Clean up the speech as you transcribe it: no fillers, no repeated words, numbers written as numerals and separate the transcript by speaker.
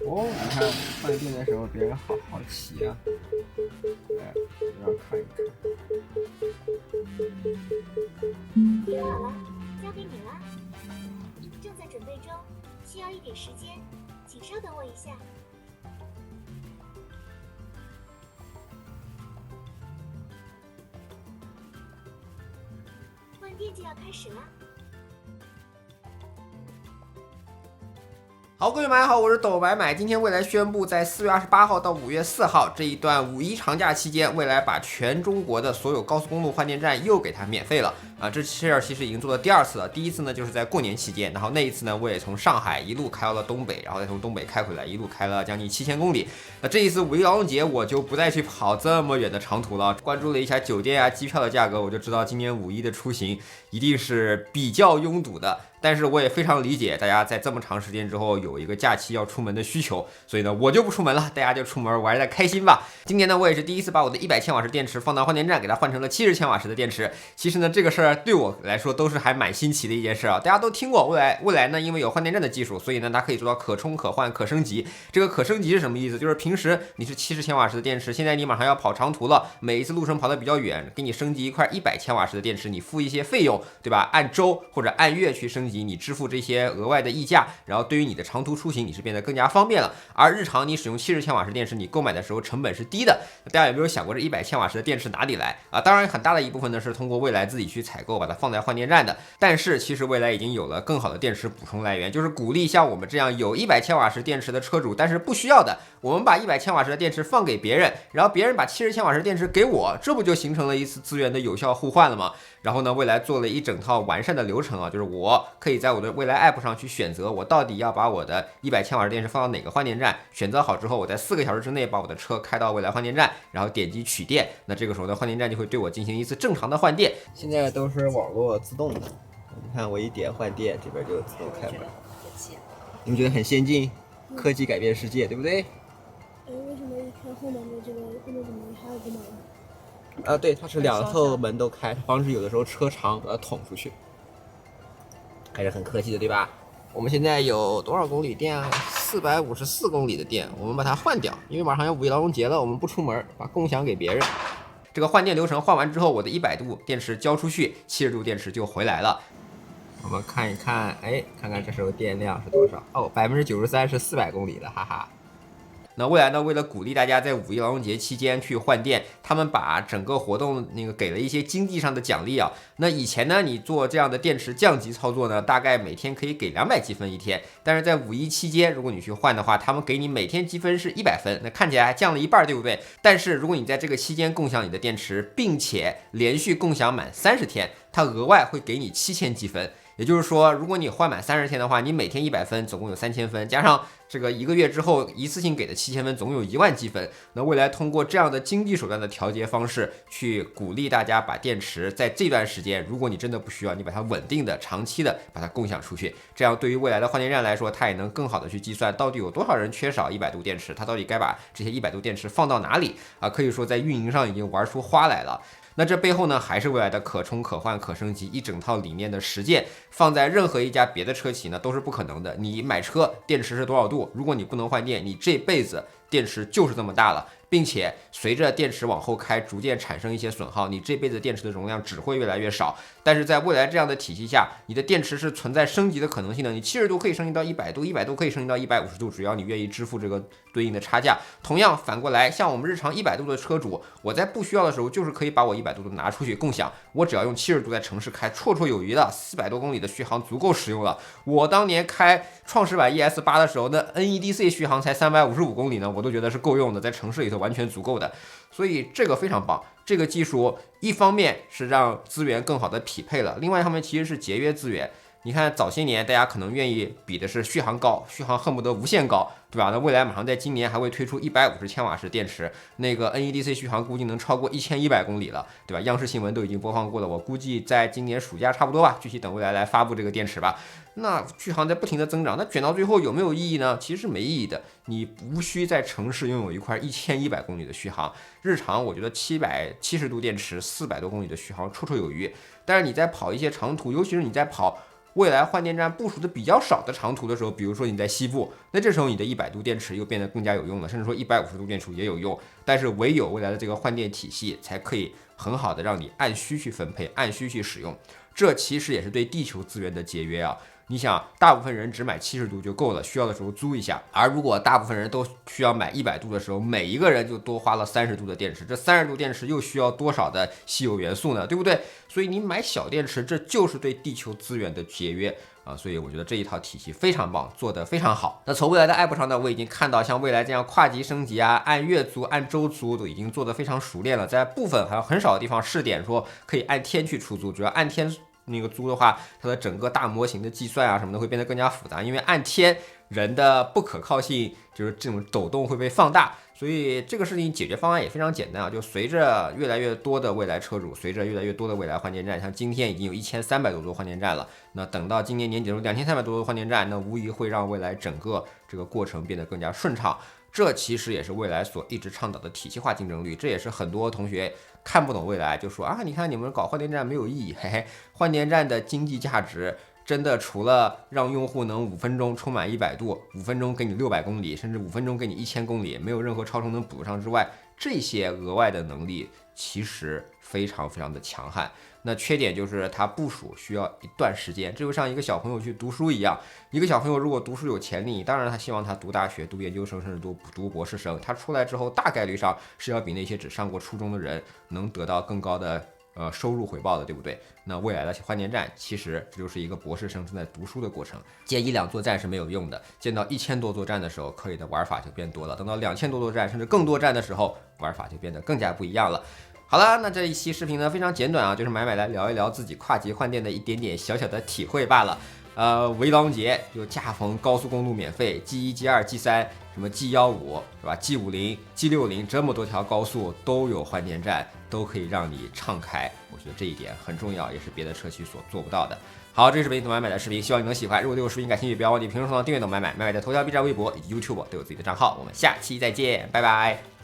Speaker 1: 哦，你看换电的时候，别人好骑啊！来，让看一看。
Speaker 2: 约好了，交给你了。正在准备中，需要一点时间，请稍等我一下。换电就要开始了。
Speaker 3: 好，各位买好，我是抖买买。今天未来宣布，在4月28号到5月4号这一段五一长假期间，未来把全中国的所有高速公路换电站又给它免费了啊！这事儿其实已经做了第2次了。第一次呢，就是在过年期间，然后那一次呢，我也从上海一路开到了东北，然后再从东北开回来，一路开了将近7000公里。那这一次五一劳动节，我就不再去跑这么远的长途了。关注了一下酒店啊、机票的价格，我就知道今年五一的出行一定是比较拥堵的。但是我也非常理解大家在这么长时间之后有一个假期要出门的需求，所以呢我就不出门了，大家就出门玩的开心吧。今年呢我也是第一次把我的100千瓦时电池放到换电站，给它换成了70千瓦时的电池。其实呢这个事儿对我来说都是还蛮新奇的一件事啊。大家都听过未来呢因为有换电站的技术，所以呢它可以做到可充可换可升级。这个可升级是什么意思？就是平时你是70千瓦时的电池，现在你马上要跑长途了，每一次路程跑得比较远，给你升级一块100千瓦时的电池，你付一些费用，对吧？按周或者按月去升级，你支付这些额外的溢价，然后对于你的长途出行你是变得更加方便了。而日常你使用70千瓦时电池，你购买的时候成本是低的。大家有没有想过这100千瓦时的电池哪里来啊？当然很大的一部分呢是通过未来自己去采购，把它放在换电站的。但是其实未来已经有了更好的电池补充来源，就是鼓励像我们这样有100千瓦时电池的车主，但是不需要的，我们把100千瓦时的电池放给别人，然后别人把70千瓦时电池给我，这不就形成了一次资源的有效互换了吗？然后呢，未来做了一整套完善的流程啊，就是我可以在我的未来 App 上去选择，我到底要把我的100千瓦时电池放到哪个换电站，选择好之后，我在4个小时之内把我的车开到未来换电站，然后点击取电，那这个时候呢，换电站就会对我进行一次正常的换电。
Speaker 1: 现在都是网络自动的，你看我一点换电，这边就自动开门。你们觉得很先进？科技改变世界，对不对？
Speaker 4: 为什么一开后门的这个后面怎么还有个门？
Speaker 1: 啊，对，它是2侧门都开，防止有的时候车长把它捅出去，还是很科技的，对吧？我们现在有多少公里电啊？454公里的电，我们把它换掉，因为马上要五一劳动节了，我们不出门，把共享给别人。
Speaker 3: 这个换电流程换完之后，我的100度电池交出去，70度电池就回来了。
Speaker 1: 我们看一看，哎，看看这时候电量是多少？哦，93%是400公里的，哈哈。
Speaker 3: 那未来呢，为了鼓励大家在五一劳动节期间去换电，他们把整个活动给了一些经济上的奖励啊。那以前呢，你做这样的电池降级操作呢，大概每天可以给200积分一天。但是在五一期间，如果你去换的话，他们给你每天积分是100分，那看起来还降了一半，对不对？但是如果你在这个期间共享你的电池，并且连续共享满30天，它额外会给你7000积分。也就是说，如果你换满30天的话，你每天100分，总共有3000分，加上这个1个月之后一次性给的7000分，总共有10000积分。那未来通过这样的经济手段的调节方式，去鼓励大家把电池在这段时间，如果你真的不需要，你把它稳定的、长期的把它共享出去。这样对于未来的换电站来说，它也能更好的去计算到底有多少人缺少100度电池，它到底该把这些100度电池放到哪里啊？可以说在运营上已经玩出花来了。那这背后呢，还是未来的可充可换可升级一整套理念的实践，放在任何一家别的车企呢都是不可能的。你买车电池是多少度，如果你不能换电，你这辈子电池就是这么大了，并且随着电池往后开，逐渐产生一些损耗，你这辈子电池的容量只会越来越少。但是在未来这样的体系下，你的电池是存在升级的可能性的，你70度可以升级到100度，100度可以升级到150度，只要你愿意支付这个对应的差价。同样反过来，像我们日常100度的车主，我在不需要的时候就是可以把我100度的拿出去共享，我只要用70度在城市开，绰绰有余的400多公里的续航足够使用了。我当年开创世版 ES8 的时候，那 NEDC 续航才355公里呢，我都觉得是够用的，在城市里头完全足够的。所以这个非常棒，这个技术一方面是让资源更好的匹配了，另外一方面其实是节约资源。你看早些年大家可能愿意比的是续航高，续航恨不得无限高，对吧？那未来马上在今年还会推出150千瓦时电池，那个 NEDC 续航估计能超过1100公里了，对吧？央视新闻都已经播放过了，我估计在今年暑假差不多吧，具体等未来发布这个电池吧。那续航在不停的增长，那卷到最后有没有意义呢？其实是没意义的。你无需在城市拥有一块1100公里的续航，日常我觉得770度电池400多公里的续航绰绰有余。但是你在跑一些长途，尤其是你在跑未来换电站部署的比较少的长途的时候，比如说你在西部，那这时候你的100度电池又变得更加有用了，甚至说150度电池也有用。但是唯有未来的这个换电体系，才可以很好的让你按需去分配，按需去使用。这其实也是对地球资源的节约啊。你想，大部分人只买70度就够了，需要的时候租一下。而如果大部分人都需要买100度的时候，每一个人就多花了30度的电池。这30度电池又需要多少的稀有元素呢？对不对？所以你买小电池，这就是对地球资源的节约啊。所以我觉得这一套体系非常棒，做得非常好。那从未来的 app 上呢，我已经看到像未来这样跨级升级啊，按月租、按周租都已经做得非常熟练了。在部分还有很少的地方试点说可以按天去出租，主要按天那个租的话，它的整个大模型的计算啊什么的会变得更加复杂，因为按天人的不可靠性就是这种抖动会被放大，所以这个事情解决方案也非常简单啊，就随着越来越多的未来车主，随着越来越多的未来换电站，像今天已经有1300多座换电站了，那等到今年年底的时候2300多座换电站，那无疑会让未来整个这个过程变得更加顺畅。这其实也是未来所一直倡导的体系化竞争力，这也是很多同学看不懂未来就说啊，你看你们搞换电站没有意义，嘿嘿，换电站的经济价值真的除了让用户能5分钟充满100度，5分钟给你600公里，甚至5分钟给你1000公里，没有任何超充能补上之外，这些额外的能力其实非常非常的强悍。那缺点就是它部署需要一段时间，这就像一个小朋友去读书一样，一个小朋友如果读书有潜力，当然他希望他读大学、读研究生，甚至读博士生，他出来之后大概率上是要比那些只上过初中的人能得到更高的收入回报的，对不对？那未来的换电站其实这就是一个博士生正在读书的过程，建1-2座站是没有用的，建到1000多座站的时候，可以的玩法就变多了，等到2000多座站甚至更多站的时候，玩法就变得更加不一样了。好了，那这一期视频呢非常简短啊，就是买来聊一聊自己跨级换电的一点点小小的体会罢了。围廊节就恰逢高速公路免费 G1、G2、G3，什么 G15是吧 ？G50、G60这么多条高速都有换电站，都可以让你畅开。我觉得这一点很重要，也是别的车企所做不到的。好，这是本期懂买买的视频，希望你能喜欢。如果对我视频感兴趣，不要忘记评论、收藏、订阅懂买买。买买的头条、B 站、微博以及 YouTube 都有自己的账号。我们下期再见，拜拜。